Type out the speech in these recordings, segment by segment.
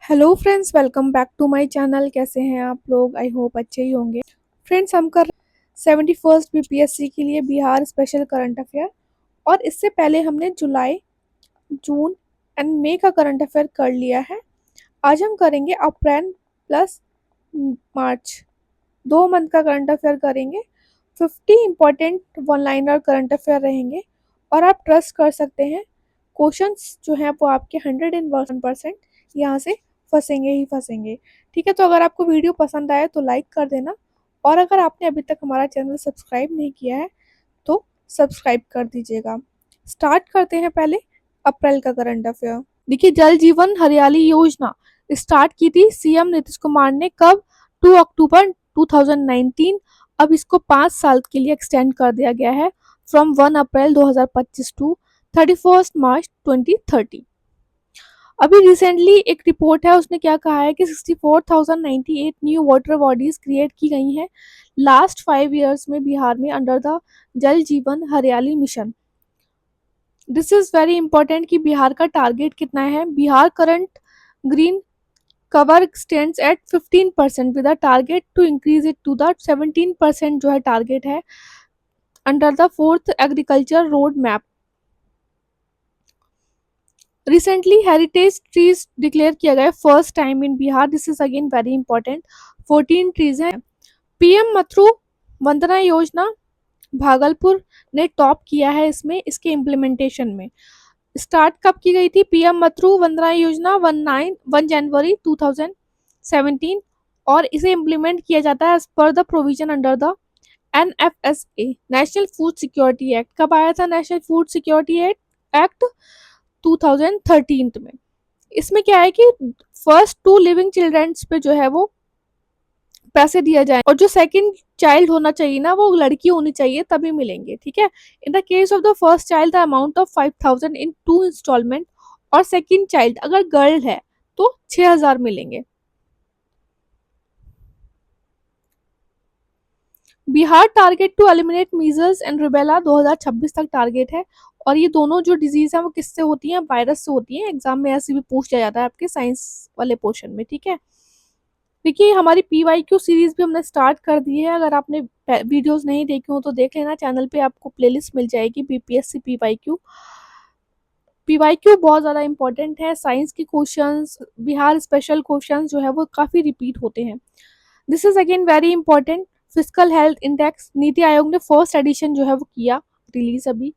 Hello friends, welcome back to my channel. कैसे हैं आप लोग? आई होप अच्छे ही होंगे। फ्रेंड्स, हम कर 71st बीपीएससी के लिए बिहार स्पेशल करंट अफेयर, और इससे पहले हमने जुलाई, जून एंड मई का करंट अफेयर कर लिया है। आज हम करेंगे अप्रैल प्लस मार्च, 2 मंथ का करंट अफेयर करेंगे। 50 important one liner current affair रहेंगे, और आप ट्रस्ट कर सकते हैं क्वेश्चंस जो हैं वो आपके 101% यहाँ से फंसेंगे ही फंसेंगे। ठीक है, तो अगर आपको वीडियो पसंद आए तो लाइक कर देना, और अगर आपने अभी तक हमारा चैनल सब्सक्राइब नहीं किया है तो सब्सक्राइब कर दीजिएगा। स्टार्ट करते हैं पहले अप्रैल का करंट अफेयर। देखिए, जल जीवन हरियाली योजना स्टार्ट की थी सीएम नीतीश कुमार ने कब? 2 अक्टूबर 2019। अब इसको 5 साल के लिए एक्सटेंड कर दिया गया है, फ्रॉम 1 अप्रैल 2025 टू 31 मार्च 2030। अभी रिसेंटली एक रिपोर्ट है, उसने क्या कहा है कि 64,098 न्यू वाटर बॉडीज क्रिएट की गई हैं लास्ट 5 ईयर्स में बिहार में under the Jal Jeevan Hariyali mission. This is very important कि बिहार का टारगेट कितना है। Bihar current green cover stands at 15% with a target to increase it to the 17% जो है टारगेट है under the 4th agriculture road map. Recently heritage trees declare किया गया first time in Bihar. This is again very important. 14 trees हैं। PM Matru Vandana Yojana Bhagalpur ने top किया है इसमें, इसके इम्प्लीमेंटेशन में। स्टार्ट कब की गई थी पीएम मथुरु वंदना योजना? 1 जनवरी 2017, और इसे इम्प्लीमेंट किया जाता है as per the provision under the NFSA, national food security act. कब आया था नेशनल फूड सिक्योरिटी एक्ट? 2013 में। इसमें क्या है कि फर्स्ट 2 लिविंग चिल्ड्रंस पे जो है वो पैसे दिया जाए, और जो सेकंड चाइल्ड होना चाहिए ना वो लड़की होनी चाहिए तभी मिलेंगे। ठीक है, in the case of the first child the amount of 5,000 in 2 installment, और सेकंड चाइल्ड अगर गर्ल है तो 6,000 मिलेंगे। Bihar target to eliminate measles and rubella 2026 तक टारगेट है। और ये दोनों जो डिजीज है वो किससे होती हैं? वायरस से होती हैं। एग्जाम में ऐसे भी पूछ लिया जाता है आपके साइंस वाले पोर्शन में। ठीक है, देखिए हमारी पीवाईक्यू सीरीज भी हमने स्टार्ट कर दी है। अगर आपने वीडियोस नहीं देखे हो तो देख लेना, चैनल पे आपको प्लेलिस्ट मिल जाएगी बीपीएससी पीवाईक्यू। पीवाईक्यू बहुत ज़्यादा इंपॉर्टेंट है। साइंस के क्वेश्चंस, बिहार स्पेशल क्वेश्चंस जो है वो काफ़ी रिपीट होते हैं। This is again very important. Physical health index NITI Aayog ने फर्स्ट एडिशन जो है वो किया रिलीज अभी।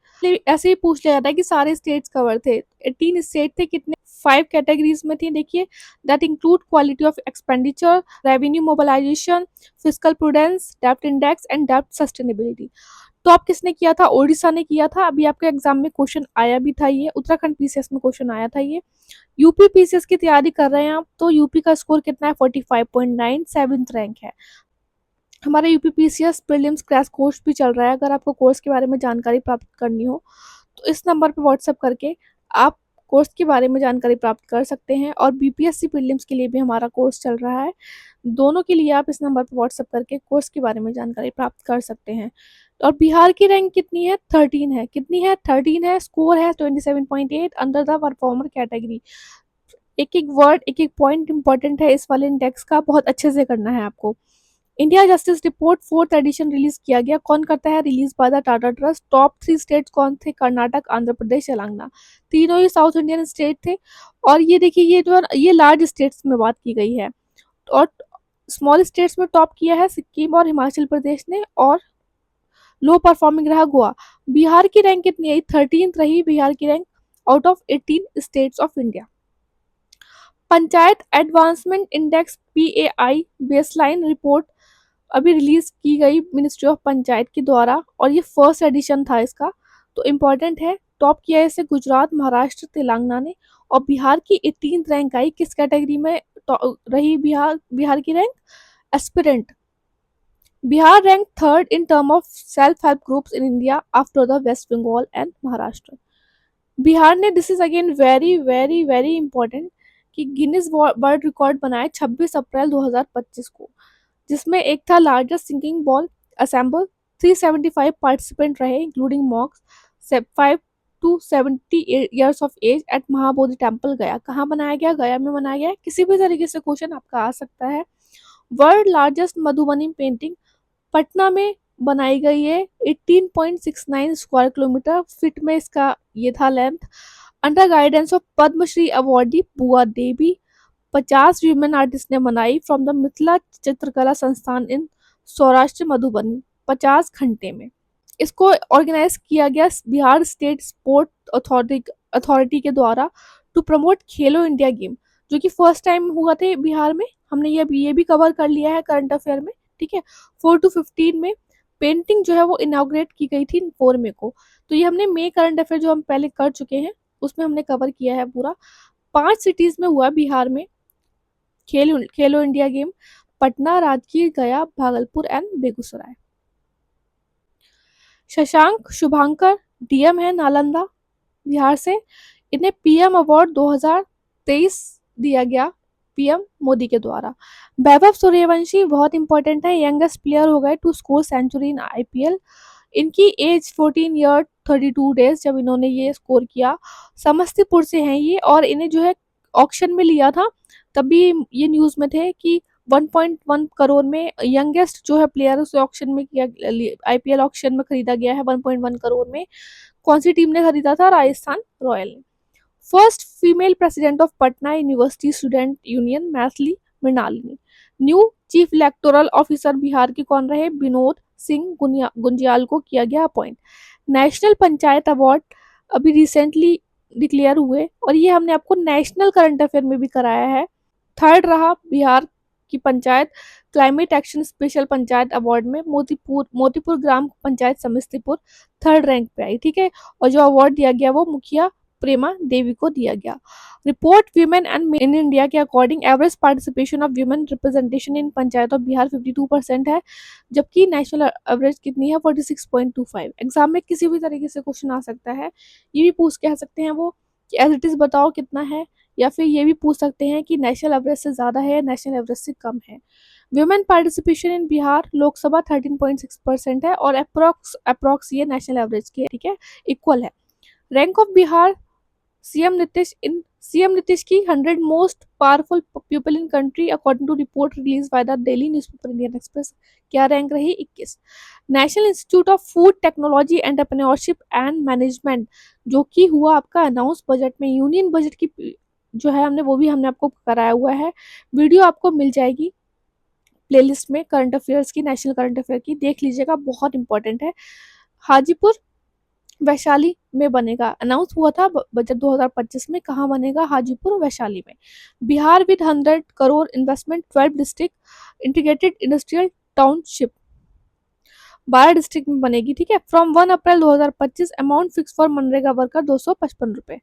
ऐसे ही पूछ लिया जाता है कि सारे स्टेट्स कवर थे। 18 स्टेट थे, कितने? 5 कैटेगरीज में थी। देखिए, that include quality of expenditure, revenue mobilisation, physical prudence, depth index and depth sustainability. Top किसने किया था? ओडिशा ने किया था। अभी आपके एग्जाम में क्वेश्चन आया भी था ये, उत्तराखंड पीसीएस में क्वेश्चन आया था ये। यूपी पीसीएस की तैयारी कर रहे हैं आप तो यूपी का स्कोर कितना है? 45.9, 7th रैंक है। हमारा UP PCS prelims crash course भी चल रहा है। अगर आपको कोर्स के बारे में जानकारी प्राप्त करनी हो तो इस नंबर पर व्हाट्सएप करके आप कोर्स के बारे में जानकारी प्राप्त कर सकते हैं, और बीपीएससी प्रीलिम्स के लिए भी हमारा कोर्स चल रहा है। दोनों के लिए आप इस नंबर पर व्हाट्सएप करके कोर्स के बारे में जानकारी प्राप्त कर सकते हैं। और बिहार की रैंक कितनी है? 13 है। कितनी है? 13 है। स्कोर है 27.8 अंडर द परफॉर्मर कैटेगरी। एक एक वर्ड, एक एक पॉइंट इंपॉर्टेंट है इस वाले इंडेक्स का, बहुत अच्छे से करना है आपको। India justice report 4th edition release किया गया। कौन करता है? Release by the Tata trust. Top 3 states कौन थे? कर्नाटक, आंध्र प्रदेश, तेलंगाना। तीनों ही साउथ इंडियन स्टेट थे। और ये देखिए, ये जो ये लार्ज स्टेट्स में बात की गई है, और स्मॉल स्टेट्स में टॉप किया है सिक्किम और हिमाचल प्रदेश ने, और लो परफॉर्मिंग रहा गोवा। बिहार की रैंक कितनी आई? 13th रही बिहार की rank out of 18 states of India. Panchayat advancement index PAI baseline report अभी रिलीज की गई मिनिस्ट्री ऑफ पंचायत के द्वारा, और ये फर्स्ट एडिशन था इसका, तो इम्पोर्टेंट है। टॉप किया है इसे गुजरात, महाराष्ट्र, तेलंगाना ने, और बिहार की 18th रैंक आई। किस कैटेगरी में रही बिहार की rank? Aspirant. Bihar rank 3rd in term of self help groups in India after the West Bengal and Maharashtra. Bihar ने, this is again very very very important, कि गिनीज वर्ल्ड रिकॉर्ड बनाए 26 अप्रैल 2025 को, जिसमें एक था largest singing bowl assemble. 375 participant रहे including monks. 5 to 70 years of age at Mahabodhi temple Gaya. कहाँ बनाया गया? गया में बनाया गया। किसी भी तरीके से क्वेश्चन आपका आ सकता है। World largest Madhubani painting Patna में बनाई गई है। 18.69 स्क्वायर किलोमीटर फीट में इसका ये था length. Under guidance of Padmashri awardee Bua Devi 50 women artist ने बनाई फ्रॉम द मिथिला चित्रकला संस्थान इन सौराष्ट्र मधुबनी 50 घंटे में। इसको ऑर्गेनाइज किया गया बिहार स्टेट स्पोर्ट अथॉरिटी के द्वारा to promote Khelo India game, जो कि फर्स्ट टाइम हुआ थे बिहार में। हमने ये भी कवर कर लिया है करंट अफेयर में, ठीक है। 4 to 15 में पेंटिंग जो है वो इनॉग्रेट की गई थी 4 मई को। तो ये हमने मई करंट अफेयर जो हम पहले कर चुके हैं उसमें हमने कवर किया है पूरा। 5 सिटीज में हुआ बिहार में खेलो इंडिया गेम: पटना, राजगीर, गया, भागलपुर एंड बेगूसराय। शशांक शुभांकर डीएम है नालंदा बिहार से। इन्हें पीएम अवार्ड 2023 दिया गया पीएम मोदी के द्वारा। वैभव सूर्यवंशी बहुत इंपॉर्टेंट है, यंगेस्ट प्लेयर हो गए to score century in IPL. इनकी एज 14 ईयर 32 डेज जब इन्होंने ये स्कोर किया। समस्तीपुर से हैं ये, और इन्हें जो है ऑक्शन में लिया था, तभी ये न्यूज़ में थे कि 1.1 करोड़ में यंगेस्ट जो है प्लेयर उसे ऑक्शन में किया, आईपीएल ऑक्शन में खरीदा गया है 1.1 करोड़ में। कौन सी टीम ने खरीदा था? राजस्थान रॉयल ने। First female president of Patna university student union Maithili Mrinalini. New chief electoral officer Bihar के कौन रहे? विनोद सिंह गुंजियाल को किया गया अपॉइंट। नेशनल पंचायत अवार्ड अभी रिसेंटली डिक्लेयर हुए, और ये हमने आपको नेशनल करंट अफेयर में भी कराया है। थर्ड रहा बिहार की panchayat climate action special panchayat award में मोतीपुर ग्राम पंचायत समस्तीपुर थर्ड रैंक पे आई, ठीक है। और जो अवार्ड दिया गया वो मुखिया प्रेमा देवी को दिया गया। Report women and in India के according average participation of women representation in panchayat of Bihar 52% है, जबकि नेशनल एवरेज कितनी है? 46.25। एग्जाम में किसी भी तरीके से क्वेश्चन आ सकता है। ये भी पूछ कह सकते हैं वो कि एज इट इज बताओ कितना है, या फिर ये भी पूछ सकते हैं कि नेशनल एवरेज से ज़्यादा है या नेशनल एवरेज से कम है। Women participation in Bihar Lok Sabha 13.6% है, और अप्रॉक्स ये नेशनल एवरेज के, ठीक है, इक्वल है। Rank of Bihar CM Nitish की 100 most powerful people in country according to report release by the daily newspaper Indian Express. क्या रैंक रही? 21। National institute of food technology entrepreneurship and management, जो कि हुआ आपका अनाउंस बजट में, यूनियन बजट की जो है हमने आपको कराया हुआ है। वीडियो आपको मिल जाएगी प्लेलिस्ट में करंट अफेयर्स की, नेशनल करंट अफेयर की, देख लीजिएगा, बहुत इंपॉर्टेंट है। हाजीपुर वैशाली में बनेगा, अनाउंस हुआ था बजट 2025 में। कहाँ बनेगा? हाजीपुर वैशाली में। Bihar with 100 crore investment 12 district integrated industrial township 12 district में बनेगी, ठीक है। From 1 April 2025 amount fix for मनरेगा वर्कर 255 रुपए।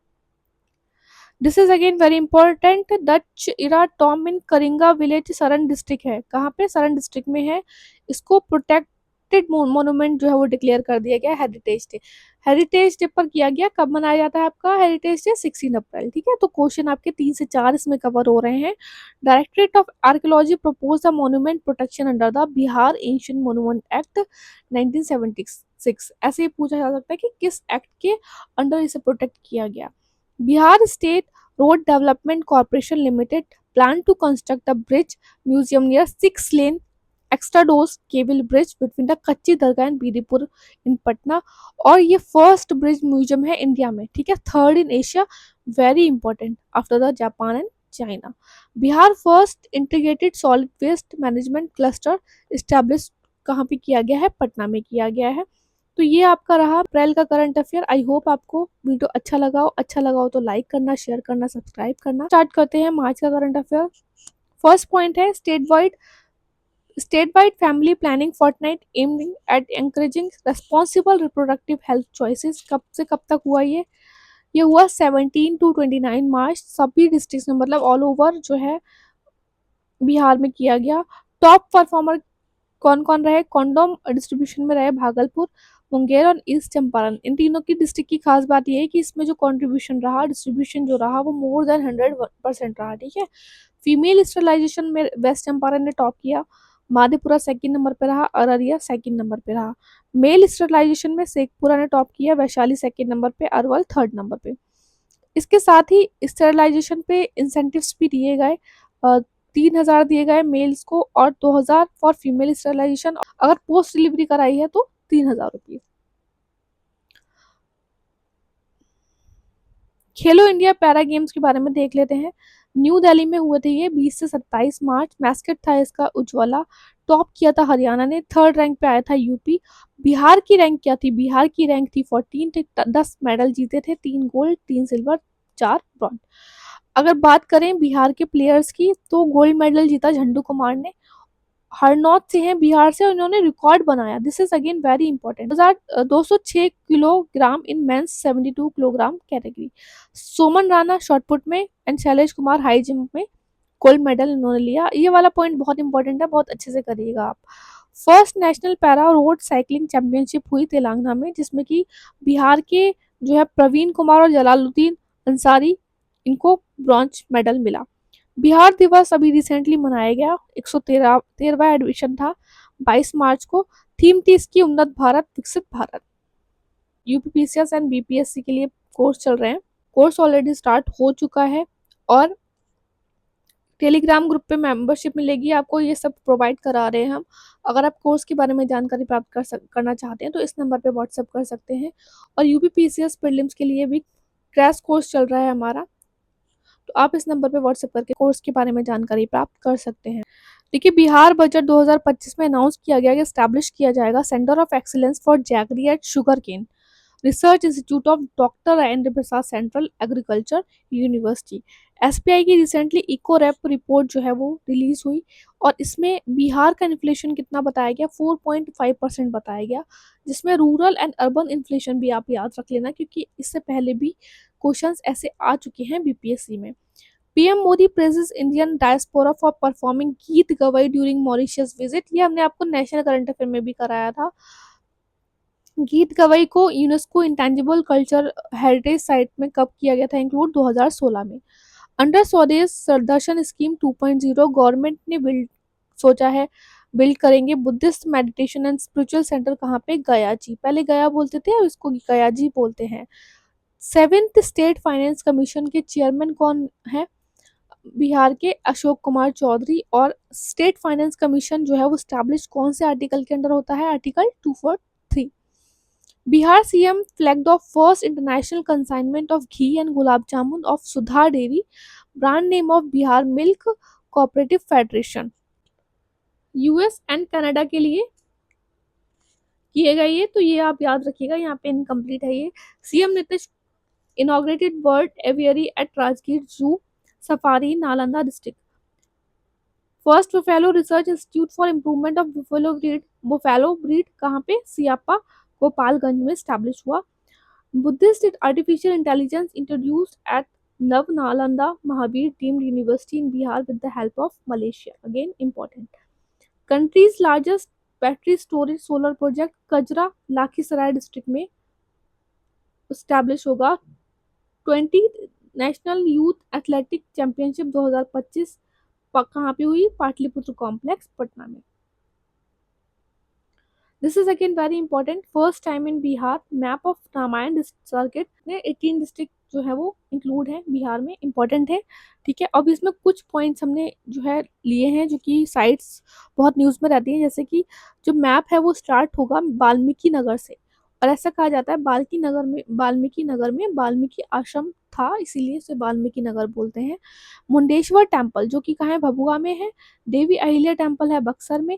This is again very important. Dutch era tomb in Karinga village Saran district है। कहाँ पे? सरन डिस्ट्रिक्ट में है। इसको प्रोटेक्टेड मोन्यूमेंट जो है वो डिक्लेयर कर दिया गया हेरिटेज डे। हेरिटेज डे पर किया गया, कब मनाया जाता है आपका हेरिटेज डे? 16 अप्रैल, ठीक है। तो क्वेश्चन आपके 3 से 4 इसमें कवर हो रहे हैं। Directorate of archaeology propose the monument protection under the Bihar ancient monument act 1976। ऐसे ही पूछा जा सकता है कि किस एक्ट के अंडर इसे प्रोटेक्ट किया गया। Bihar state road development corporation limited plan to construct a bridge museum near 6 lane extradosed cable bridge between the Kachchi Dargah and Bidipur in Patna. और ये फर्स्ट ब्रिज म्यूजियम है इंडिया में, ठीक है, third in Asia, very important after the Japan and China. Bihar first integrated solid waste management cluster establish कहाँ पे किया गया है? पटना में किया गया है। तो ये आपका रहा अप्रैल का करंट अफेयर। आई होप आपको वीडियो अच्छा लगा हो तो लाइक करना, शेयर करना, सब्सक्राइब करना। स्टार्ट करते हैं मार्च का करंट अफेयर। फर्स्ट पॉइंट है state wide family planning fortnight aimed at encouraging responsible reproductive health choices. कब से कब तक हुआ ये हुआ 17 to 29 मार्च। सभी डिस्ट्रिक्ट में, मतलब ऑल ओवर जो है बिहार में किया गया। टॉप परफॉर्मर कौन कौन रहे? कॉन्डोम डिस्ट्रीब्यूशन में रहे भागलपुर, मुंगेर और ईस्ट चंपारण। इन तीनों की डिस्ट्रिक्ट की खास बात यह है कि इसमें जो कंट्रीब्यूशन रहा, डिस्ट्रीब्यूशन जो रहा, वो मोर देन 100% रहा, ठीक है। फीमेल स्टरलाइजेशन में वेस्ट चंपारण ने टॉप किया, माधेपुरा सेकंड नंबर पे रहा, अररिया सेकंड नंबर पे रहा। मेल स्टरलाइजेशन में शेखपुरा ने टॉप किया, वैशाली सेकंड नंबर पे, अरवल थर्ड नंबर पे। इसके साथ ही स्टरलाइजेशन पे इंसेंटिव्स भी दिए गए, 3,000 दिए गए मेल्स को और 2,000 फॉर फीमेल स्टरलाइजेशन। अगर पोस्ट डिलीवरी कराई है तो 3,000 रुपये। खेलो इंडिया पैरा गेम्स के बारे में देख लेते हैं। न्यू दिल्ली में हुए थे ये 20 से 27 मार्च। मैस्कट था इसका उज्ज्वला। टॉप किया था हरियाणा ने, थर्ड रैंक पे आया था यूपी। बिहार की रैंक क्या थी? बिहार की रैंक थी 14, 10 मेडल जीते थे, 3 गोल्ड, 3 सिल्वर, 4 ब्रॉन्ज। अगर बात करें बिहार के प्लेयर्स की तो गोल्ड मेडल जीता झंडू कुमार ने, हरनौत से हैं बिहार से, और इन्होंने रिकॉर्ड बनाया। This is again very important. 206 kilogram in men's 72 kilogram category. Soman Rana shot put में and Shailesh Kumar high jump में गोल्ड मेडल इन्होंने लिया। ये वाला पॉइंट बहुत इंपॉर्टेंट है, बहुत अच्छे से करिएगा आप। First national para road cycling championship हुई तेलंगाना में, जिसमें कि बिहार के जो है प्रवीण कुमार और जलालुद्दीन अंसारी, इनको ब्रॉन्ज मेडल मिला। बिहार दिवस अभी रिसेंटली मनाया गया, 113वां एडिशन था 22 मार्च को। थीम थी इसकी उन्नत भारत विकसित भारत। यूपीपीसीएस एंड बीपीएससी के लिए कोर्स चल रहे हैं। कोर्स ऑलरेडी स्टार्ट हो चुका है और टेलीग्राम ग्रुप पे मेंबरशिप मिलेगी आपको, ये सब प्रोवाइड करा रहे हैं हम। अगर आप कोर्स के बारे में जानकारी प्राप्त करना चाहते हैं तो इस नंबर पे व्हाट्सअप कर सकते हैं। और यूपीपीसीएस प्रीलिम्स के लिए भी क्रैश कोर्स चल रहा है हमारा, तो आप इस नंबर पे व्हाट्सएप करके कोर्स के बारे में जानकारी प्राप्त कर सकते हैं। देखिए, बिहार बजट 2025 में अनाउंस किया गया कि स्टैब्लिश किया जाएगा centre of excellence for jaggery at sugar cane research institute of doctor Rajendra Prasad central agriculture university. SBI की रिसेंटली इको रैप रिपोर्ट जो है वो रिलीज हुई, और इसमें बिहार का इन्फ्लेशन कितना बताया गया? 4.5% बताया गया, जिसमें रूरल एंड अर्बन इन्फ्लेशन भी आप याद रख लेना, क्योंकि इससे पहले भी क्वेश्चंस ऐसे आ चुके हैं बीपीएससी में। PM Modi praises Indian diaspora for performing गीत गवई ड्यूरिंग मॉरिशियस विजिट। ये हमने आपको नेशनल करंट अफेयर में भी कराया था। गीत गवई को UNESCO intangible culture heritage site में कब किया गया था इंक्लूड? 2016 में। अंडर स्वदेश दर्शन स्कीम 2.0 गवर्नमेंट ने सोचा है बिल्ड करेंगे Buddhist meditation and spiritual centre. कहाँ पे? गया जी। पहले गया बोलते थे, अब इसको गया जी बोलते हैं। 7th स्टेट फाइनेंस कमीशन के चेयरमैन कौन है? बिहार के अशोक कुमार चौधरी। और स्टेट फाइनेंस कमीशन जो है वो स्टैब्लिश कौन से आर्टिकल के अंडर होता है? Article 243। Bihar CM flagged of first international consignment of ghee and gulab jamun of Sudha dairy, brand name of Bihar milk cooperative federation. US and Canada के लिए किए गए ये, तो ये आप याद रखिएगा, यहाँ पे इनकम्प्लीट है ये। CM Nitish inaugurated bird aviary at Rajgir zoo safari Nalanda district. First buffalo research institute for improvement of buffalo breed कहाँ पे? सियापा गोपालगंज में स्टैब्लिश हुआ। Buddhist artificial intelligence introduced at Nava Nalanda Mahavira deemed university in Bihar with the help of Malaysia. Again important. Country's largest battery storage solar project Kajra Lakhisarai district में establish होगा। 20 national youth athletic championship 2025 कहाँ पे हुई? Pataliputra complex Patna में। This is again very important. First time in Bihar map of Ramayana circuit में 18 district जो है वो इंक्लूड है बिहार में, इंपॉर्टेंट है। ठीक है, अब इसमें कुछ पॉइंट्स हमने जो है लिए हैं जो कि साइट्स बहुत न्यूज़ में रहती हैं, जैसे कि जो मैप है वो स्टार्ट होगा वाल्मीकि नगर से, और ऐसा कहा जाता है वाल्मीकि नगर में वाल्मीकि आश्रम था, इसीलिए इसे वाल्मीकि नगर बोलते हैं। मुंडेश्वर टेम्पल जो कि कहाँ है? भभुआ में है। देवी अहिल्या टेम्पल है बक्सर में।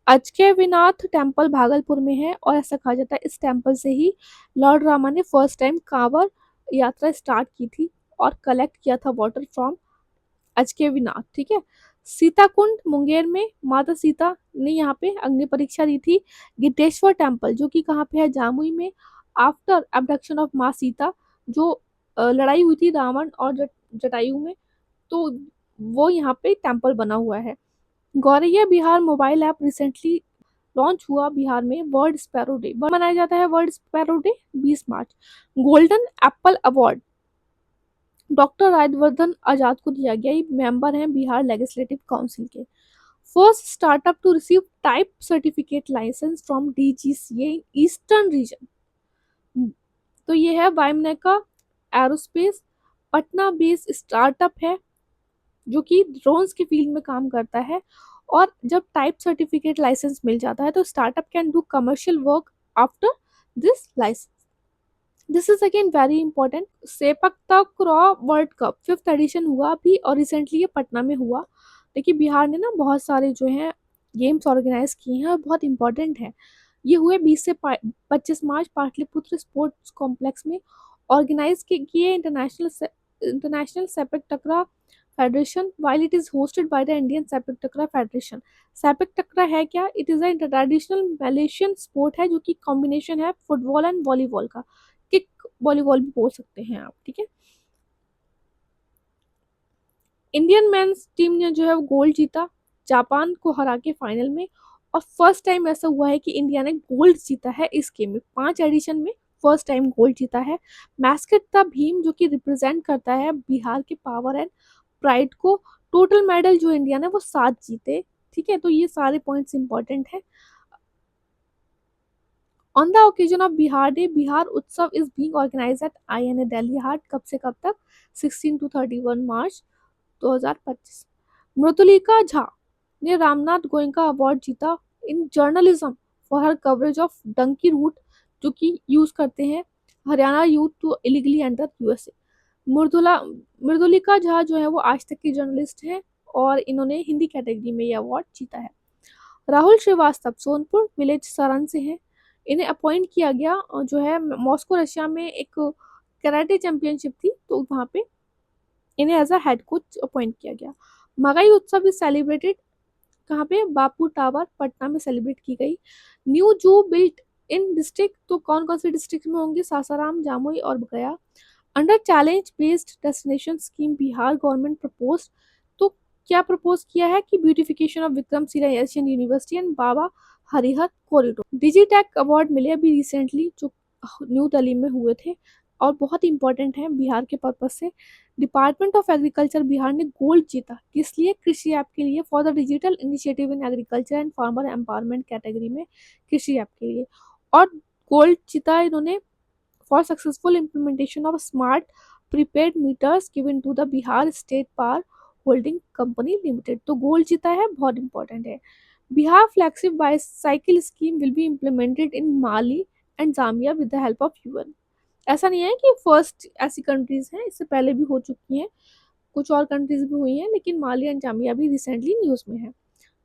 अचकेविनाथ टेम्पल भागलपुर में है, और ऐसा कहा जाता है इस टेम्पल से ही लॉर्ड रामा ने फर्स्ट टाइम कांवड़ यात्रा स्टार्ट की थी और कलेक्ट किया था वाटर फ्रॉम अचकेविनाथ। ठीक है। सीता कुंड मुंगेर में माता सीता ने यहाँ पे अग्नि परीक्षा दी थी। गिद्धेश्वर टेम्पल जो कि कहाँ पे है? जामुई में। आफ्टर अबडक्शन ऑफ माँ सीता, जो लड़ाई हुई थी रावण और जटायु में, तो वो यहाँ पे टेम्पल बना हुआ है। Gauraiya Bihar mobile app recently launch हुआ बिहार में। वर्ल्ड स्पैरो डे मनाया जाता है, world sparrow day 20 March. Golden apple award doctor Rajvardhan Azad को दिया गया, ये मेंबर हैं बिहार लेजिस्लेटिव काउंसिल के। First startup to receive type certificate license from DGCA in eastern region. तो ये है Vayumaneka aerospace, Patna based startup है जो कि ड्रोन्स के फील्ड में काम करता है। और जब टाइप सर्टिफिकेट लाइसेंस मिल जाता है तो startup can do commercial work after this license. This is again very important. Sepak takraw world cup 5th edition हुआ अभी और रिसेंटली ये पटना में हुआ। देखिए बिहार ने ना बहुत सारे जो हैं गेम्स ऑर्गेनाइज किए हैं और बहुत इंपॉर्टेंट है। ये हुए 20 से 25 मार्च पाटलिपुत्र स्पोर्ट्स कॉम्प्लेक्स में। ऑर्गेनाइज किए इंटरनेशनल सेपक टकरा federation while it is hosted by the Indian sepak टकरा फेडरेशन। सेपक टकरा है क्या? It is a traditional Malaysian sport है जो कि कॉम्बिनेशन है फुटबॉल एंड वॉलीबॉल का। किक वॉलीबॉल भी बोल सकते हैं आप, ठीक है। इंडियन मेंस टीम ने जो है वो गोल्ड जीता जापान को हरा के फाइनल में। और फर्स्ट टाइम ऐसा हुआ है कि इंडिया ने गोल्ड जीता है इस गेम में, 5 एडिशन में फर्स्ट टाइम गोल्ड जीता है। मैस्केट था भीम जो कि रिप्रेजेंट करता है बिहार के पावर एंड प्राइड को। टोटल मेडल जो इंडिया ने वो 7 जीते, ठीक है। तो ये सारे पॉइंट्स इंपॉर्टेंट है। On the occasion of Bihar Day, Bihar Utsav is being organized at INA Delhi Haat। कब से कब तक? 16 to 31 मार्च 2025। मृदुलिका झा ने रामनाथ गोयनका अवार्ड जीता in journalism for her coverage of dunki route जो कि यूज करते हैं Haryana youth to illegally enter USA. Mridulika Jha जो है वो आज तक की जर्नलिस्ट हैं और इन्होंने हिंदी कैटेगरी में ये अवार्ड जीता है। राहुल श्रीवास्तव सोनपुर विलेज सरन से हैं। इन्हें अपॉइंट किया गया जो है मॉस्को रशिया में एक कराटे चैंपियनशिप थी तो वहाँ पे इन्हें as a head coach appoint किया गया। मगाई उत्सव इज सेलिब्रेटेड कहाँ पे? बापू टावर पटना में सेलिब्रेट की गई। न्यू जू बिल्ट इन डिस्ट्रिक्ट, तो कौन कौन से डिस्ट्रिक्ट में होंगे? सासाराम, जामुई और Gaya. Under challenge based destination scheme Bihar government propose, तो क्या प्रपोज किया है कि beautification of Vikramshila Asian university and Baba Harihar corridor. Digitech award मिले अभी रिसेंटली जो न्यू दिल्ली में हुए थे और बहुत इंपॉर्टेंट है बिहार के पर्पज से। डिपार्टमेंट ऑफ एग्रीकल्चर बिहार ने गोल्ड जीता किस लिए? कृषि ऐप के लिए, for the digital initiative in agriculture and farmer empowerment category में कृषि ऐप के लिए। और गोल्ड जीता इन्होंने for successful implementation of smart prepaid meters given to the Bihar State Power Holding Company Limited। तो गोल्ड जीता है, बहुत इंपॉर्टेंट है। Bihar flagship bicycle scheme will be implemented in Mali and Jamia with the help of UN. ऐसा नहीं है कि first ऐसी कंट्रीज हैं, इससे पहले भी हो चुकी हैं, कुछ और कंट्रीज भी हुई हैं, लेकिन माली एंड जामिया भी रिसेंटली न्यूज में है।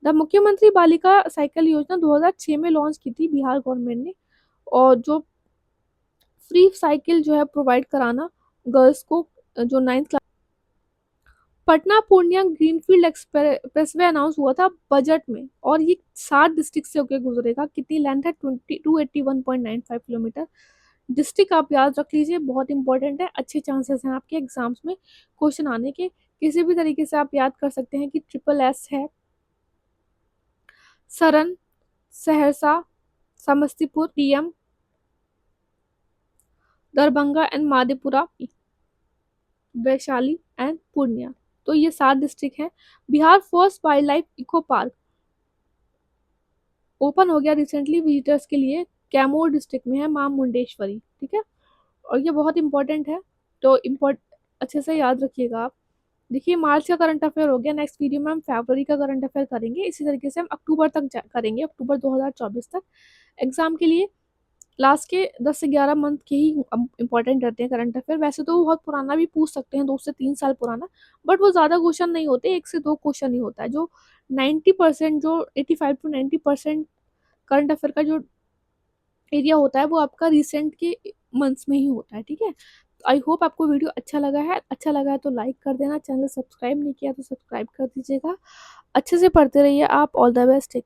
द मुख्यमंत्री बालिका साइकिल योजना 2006 में लॉन्च की थी बिहार गवर्नमेंट ने। और जो फ्री साइकिल जो है प्रोवाइड कराना गर्ल्स को जो 9th class. Patna Purnia greenfield expressway announce हुआ था बजट में और ये 7 डिस्ट्रिक्ट से होकर गुजरेगा। कितनी लेंथ है? 281.95 किलोमीटर। डिस्ट्रिक्ट आप याद रख लीजिए, बहुत इंपॉर्टेंट है। अच्छे चांसेस हैं आपके एग्जाम्स में क्वेश्चन आने के। किसी भी तरीके से आप याद कर सकते हैं कि SSS है Saran, Saharsa, Samastipur, DM, Darbhanga and Madhepura, Vaishali and Purnia. तो ये 7 डिस्ट्रिक्ट हैं। Bihar first wildlife eco park open हो गया रिसेंटली विजिटर्स के लिए, कैमूर डिस्ट्रिक्ट में है, मां मुंडेश्वरी, ठीक है। और ये बहुत इंपॉर्टेंट है, तो अच्छे से याद रखिएगा आप। देखिए मार्च का करंट अफेयर हो गया, नेक्स्ट वीडियो में हम फरवरी का करंट अफेयर करेंगे। इसी तरीके से हम अक्टूबर तक करेंगे, अक्टूबर 2024 तक। एग्जाम के लिए लास्ट के 10 से 11 मंथ के ही इंपॉर्टेंट रहते हैं करंट अफेयर। वैसे तो बहुत पुराना भी पूछ सकते हैं, 2 से 3 साल पुराना, बट वो ज़्यादा क्वेश्चन नहीं होते, 1 से 2 क्वेश्चन ही होता है। जो 90% जो 85 टू 90% करंट अफेयर का जो एरिया होता है वो आपका रिसेंट के मंथ्स में ही होता है, ठीक है। आई होप आपको वीडियो अच्छा लगा है। अच्छा लगा है तो लाइक कर देना, चैनल सब्सक्राइब नहीं किया तो सब्सक्राइब कर दीजिएगा। अच्छे से पढ़ते रहिए आप। All the best.